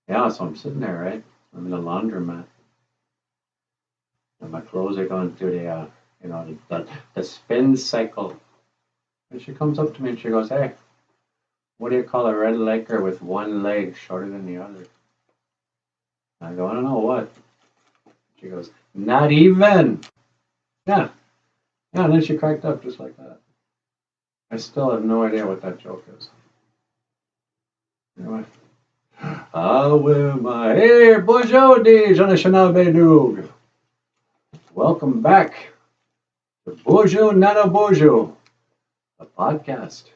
Yeah, so I'm sitting there, right? I'm in a laundromat, and my clothes are going through the spin cycle. And she comes up to me and she goes, "Hey, what do you call a red legger with one leg shorter than the other?" I go, "I don't know what." She goes, "Not even." Yeah, yeah. And then she cracked up just like that. I still have no idea what that joke is. Anyway. Hey, bonjour, NANABOOZHOO. Welcome back to NANABOOZHOO, a podcast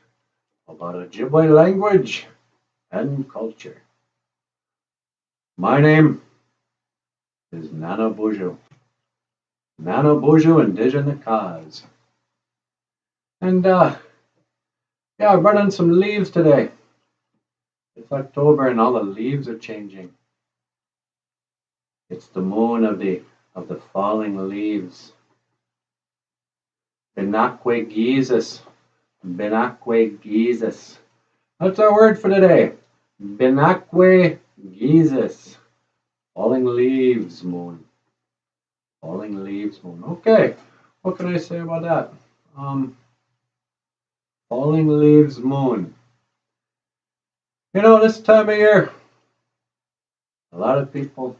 about Ojibwe language and culture. My name is NANABOOZHOO. NANABOOZHOO Indigenous Cause. And yeah, I brought in some leaves today. It's October and all the leaves are changing. It's the moon of the falling leaves. Binaakwe giizis. Binaakwe giizis. That's our word for today. Binaakwe giizis. Falling leaves moon. Falling leaves moon. Okay, what can I say about that? Falling leaves moon. You know, this time of year, a lot of people,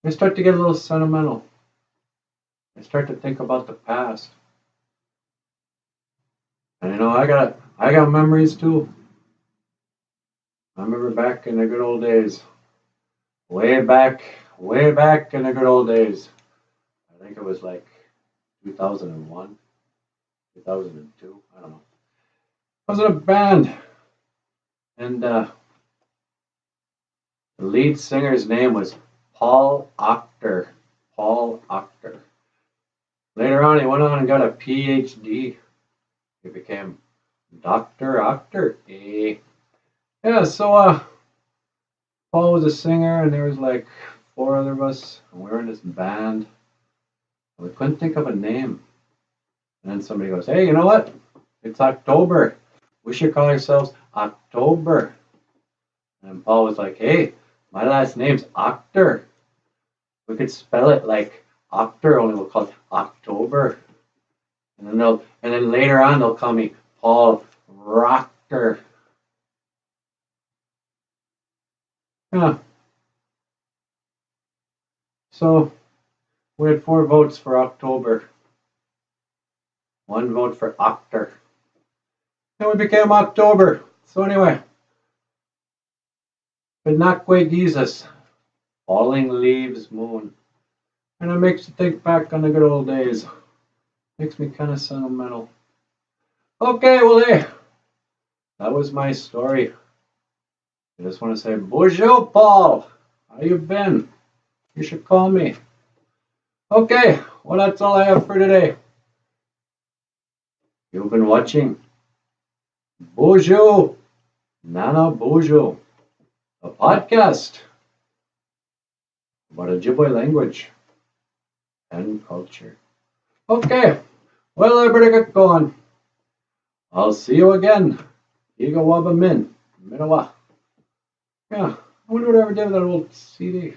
they start to get a little sentimental. They start to think about the past. And you know, I got memories too. I remember back in the good old days. Way back in the good old days. I think it was like 2001, 2002, I don't know. I was in a band, and the lead singer's name was Paul Octor. Paul Octor. Later on, he went on and got a PhD. He became Dr. Octor. Yeah, so Paul was a singer, and there was like 4 other of us, and we were in this band. And we couldn't think of a name. And then somebody goes, "Hey, you know what? It's October. We should call ourselves October." And Paul was like, "Hey, my last name's Octor. We could spell it like Octor, only we'll call it October." And then later on they'll call me Paul Rocker. Yeah. So we had 4 votes for October. 1 vote for Octor. Then we became October. So anyway, binaakwe giizis. Falling leaves moon. And it makes you think back on the good old days. Makes me kind of sentimental. Okay, well, hey, that was my story. I just want to say, bonjour, Paul. How you been? You should call me. Okay, well, that's all I have for today. You've been watching Bonjour, NANABOOZHOO, a podcast about Ojibwe language and culture. Okay, well, I better get going. I'll see you again. Igawaba Min, Minawa. Yeah, I wonder what I ever did with that old CD.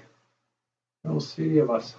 An old CD of us.